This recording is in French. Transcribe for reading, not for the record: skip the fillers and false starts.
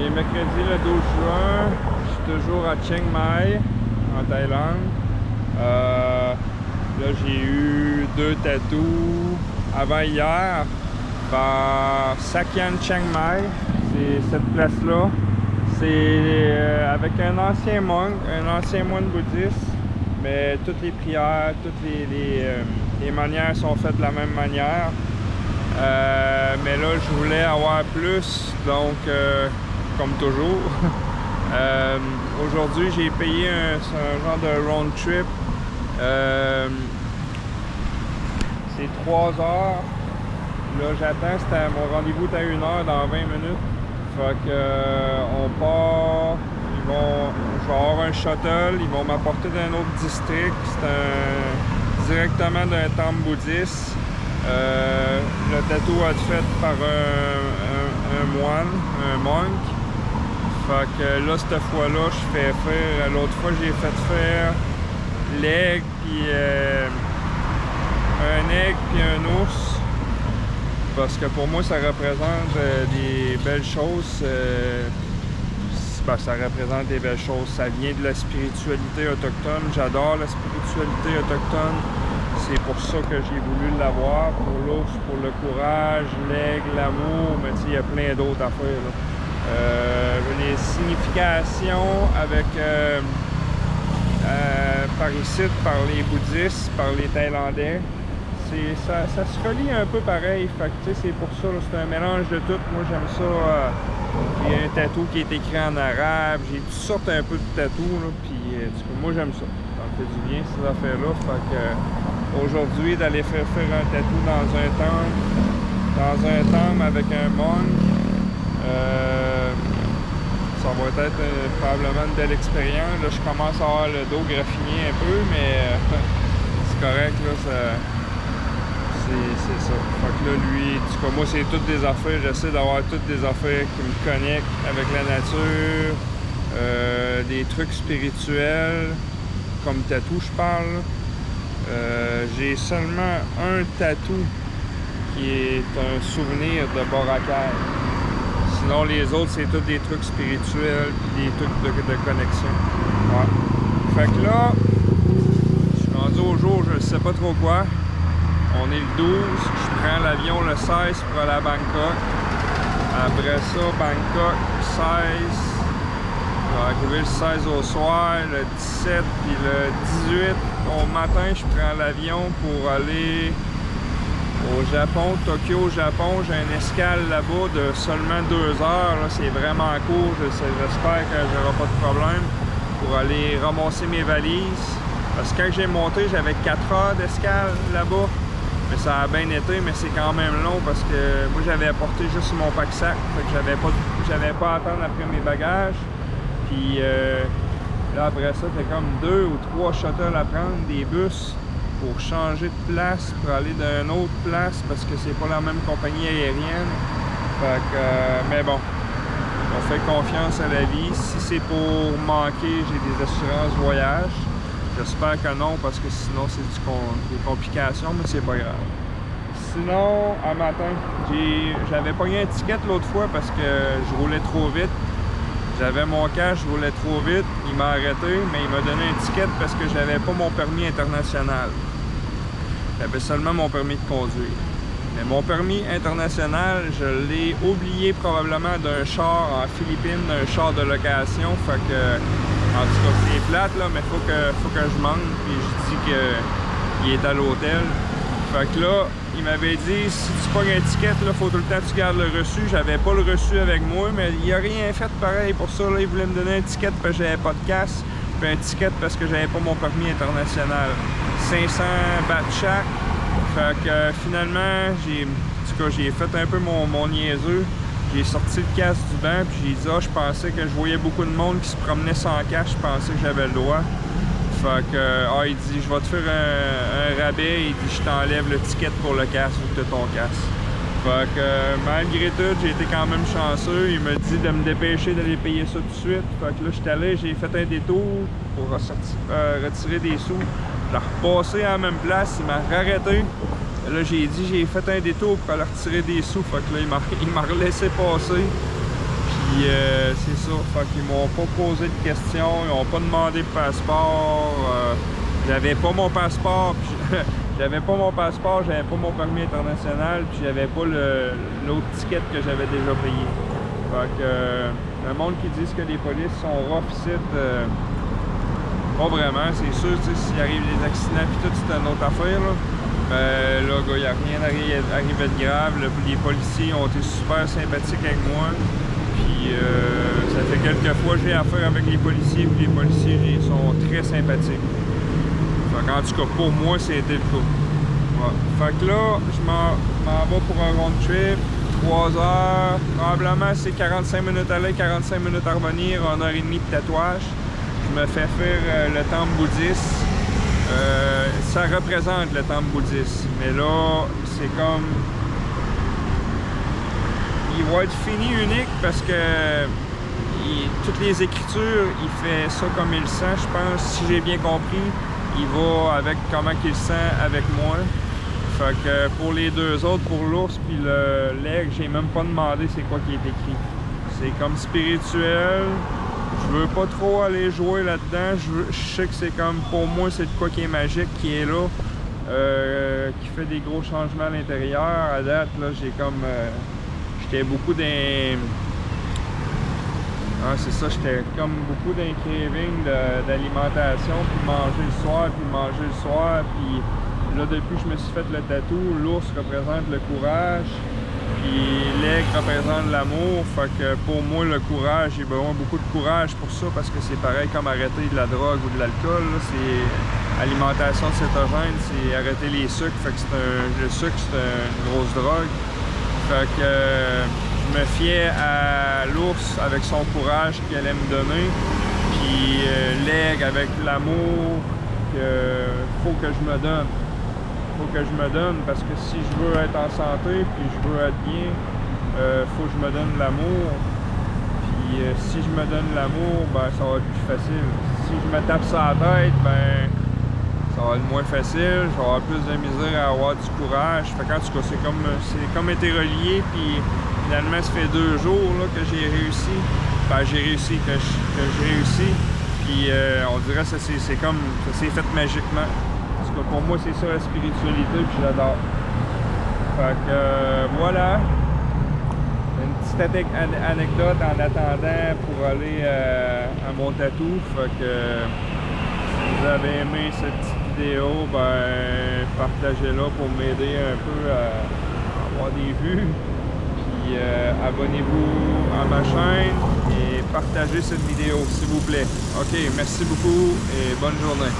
est mercredi le 12 juin. Je suis toujours à Chiang Mai, en Thaïlande. Là, j'ai eu 2 tatous avant hier par Sakyan Chiang Mai. C'est cette place-là. C'est avec un ancien monk, un ancien moine bouddhiste. Mais toutes les prières, toutes les manières sont faites de la même manière. Mais là, je voulais avoir plus, donc comme toujours. Aujourd'hui, j'ai payé un genre de round trip. C'est 3 heures. Là, j'attends, mon rendez-vous est à 1 heure dans 20 minutes. Fait que on part. Je vais avoir un shuttle, ils vont m'apporter d'un autre district. C'est directement d'un temple bouddhiste. Le tatou a été fait par un moine, un monk. Fait que là, cette fois-là, je fais faire. L'autre fois, j'ai fait faire l'aigle, puis un aigle, puis un ours. Parce que pour moi, ça représente des belles choses. Ça représente des belles choses. Ça vient de la spiritualité autochtone. J'adore la spiritualité autochtone. C'est pour ça que j'ai voulu l'avoir. Pour l'ours, pour le courage, l'aigle, l'amour. Mais tu sais, il y a plein d'autres affaires, là. Les significations avec par ici, par les bouddhistes, par les Thaïlandais. Ça se relie un peu pareil. Fait que, c'est pour ça, c'est un mélange de tout. Moi, j'aime ça. J'ai un tatou qui est écrit en arabe. J'ai toutes sortes un peu de tatous. Puis, moi, j'aime ça. Ça me fait du bien, ces affaires-là. Fait que, aujourd'hui, d'aller faire un tatou dans un temple avec un monk, ça va être probablement une belle expérience. Là, je commence à avoir le dos graffiné un peu, mais c'est correct. Là, c'est ça. Fait que là, lui, en tout cas, moi, c'est toutes des affaires. J'essaie d'avoir toutes des affaires qui me connectent avec la nature, des trucs spirituels, comme tatou, je parle. J'ai seulement un tatou qui est un souvenir de Boracay. Sinon, les autres, c'est tous des trucs spirituels et des trucs de connexion. Ouais. Fait que là, je suis rendu au jour, je ne sais pas trop quoi. On est le 12, je prends l'avion le 16 pour aller à Bangkok. Après ça, Bangkok, 16. Je vais arriver le 16 au soir, le 17, puis le 18 au matin, je prends l'avion pour aller au Japon, Tokyo, au Japon. J'ai une escale là-bas de seulement 2 heures. C'est vraiment court. J'espère que j'aurai pas de problème pour aller ramasser mes valises. Parce que quand j'ai monté, j'avais 4 heures d'escale là-bas. Mais ça a bien été, mais c'est quand même long parce que moi j'avais apporté juste mon pack-sac. Fait que j'avais pas à attendre après mes bagages. Puis là après ça, t'as comme 2 ou 3 shuttles à prendre, des bus, pour changer de place, pour aller d'une autre place parce que c'est pas la même compagnie aérienne. Fait que, mais bon, on fait confiance à la vie. Si c'est pour manquer, j'ai des assurances voyage. J'espère que non, parce que sinon c'est des complications, mais c'est pas grave. Sinon, un matin, j'avais pogné un ticket l'autre fois parce que je roulais trop vite. J'avais mon cash, je roulais trop vite. Il m'a arrêté, mais il m'a donné un ticket parce que j'avais pas mon permis international. J'avais seulement mon permis de conduire. Mais mon permis international, je l'ai oublié probablement d'un char en Philippines, d'un char de location. Fait que, en tout cas, c'est plate, là, mais faut que je manque. Puis je dis qu'il est à l'hôtel. Fait que là, il m'avait dit, si tu pognes un ticket, là, faut tout le temps que tu gardes le reçu. J'avais pas le reçu avec moi, mais il a rien fait pareil pour ça. Là, il voulait me donner un ticket parce que j'avais pas de casse, puis un ticket parce que j'avais pas mon permis international. 500 bahts chaque. Fait que finalement, j'ai fait un peu mon niaiseux. J'ai sorti le casse du banc, puis j'ai dit, je pensais que je voyais beaucoup de monde qui se promenait sans cash, je pensais que j'avais le droit. Fait que, il dit, je vais te faire un rabais, il dit, je t'enlève le ticket pour le casse ou que t'as ton casse. Fait que, malgré tout, j'ai été quand même chanceux. Il m'a dit de me dépêcher d'aller payer ça tout de suite. Fait que là, j'étais allé, j'ai fait un détour pour retirer des sous. J'ai repassé à la même place, il m'a arrêté. Là, j'ai fait un détour pour aller retirer des sous. Fait que là, il m'a laissé passer. Puis c'est ça, fait qu'ils m'ont pas posé de questions, ils m'ont pas demandé de passeport. J'avais pas mon passeport, puis j'avais pas mon passeport, j'avais pas mon permis international, puis j'avais pas l'autre ticket que j'avais déjà payé. Fait que le monde qui dit que les polices sont rough ici, pas vraiment, c'est sûr, s'il arrive des accidents puis tout, c'est une autre affaire, là. Ben là, gars, il n'y a rien arrivé de grave. Les policiers ont été super sympathiques avec moi. Puis ça fait quelques fois que j'ai affaire avec les policiers, puis les policiers ils sont très sympathiques. Fait qu'en tout cas, pour moi, c'était le cas. Ouais. Fait que là, je m'en vais pour un road trip, 3 heures. Probablement, c'est 45 minutes aller, 45 minutes à revenir, 1h30 de tatouage. Je me fais faire le temple bouddhiste. Ça représente le temple bouddhiste. Mais là, c'est comme... Il va être fini unique parce que toutes les écritures, il fait ça comme il le sent, je pense. Si j'ai bien compris, il va avec comment il le sent avec moi. Fait que pour les deux autres, pour l'ours puis l'aigle, j'ai même pas demandé c'est quoi qui est écrit. C'est comme spirituel. Je veux pas trop aller jouer là-dedans. Je sais que c'est comme, pour moi, c'est de quoi qui est magique, qui est là, qui fait des gros changements à l'intérieur. À date, là, j'ai comme... j'étais beaucoup dans... Ah, c'est ça, j'étais comme beaucoup d'un craving d'alimentation, puis manger le soir, puis là, depuis que je me suis fait le tatou, l'ours représente le courage, puis l'aigle représente l'amour. Fait que pour moi, le courage, j'ai besoin beaucoup de courage pour ça, parce que c'est pareil comme arrêter de la drogue ou de l'alcool. C'est alimentation cétogène, c'est arrêter les sucres. Fait que le sucre, c'est une grosse drogue. Fait que je me fiais à l'ours avec son courage qu'elle allait me donner, puis l'aigle avec l'amour qu'il faut que je me donne. Parce que si je veux être en santé puis je veux être bien, faut que je me donne l'amour. Puis si je me donne l'amour, ben ça va être plus facile. Si je me tape ça à la tête, ben ça va être moins facile. Je vais avoir plus de misère à avoir du courage. Fait qu'en tout cas, c'est comme été relié. Puis finalement, ça fait 2 jours là, que j'ai réussi. Ben j'ai réussi, que j'ai réussi. Puis on dirait que c'est comme ça s'est fait magiquement. Pour moi, c'est ça la spiritualité, puis j'adore. Fait que voilà. Une petite anecdote en attendant pour aller à mon tatou. Fait que si vous avez aimé cette petite vidéo, ben partagez-la pour m'aider un peu à avoir des vues. Puis abonnez-vous à ma chaîne et partagez cette vidéo, s'il vous plaît. Ok, merci beaucoup et bonne journée.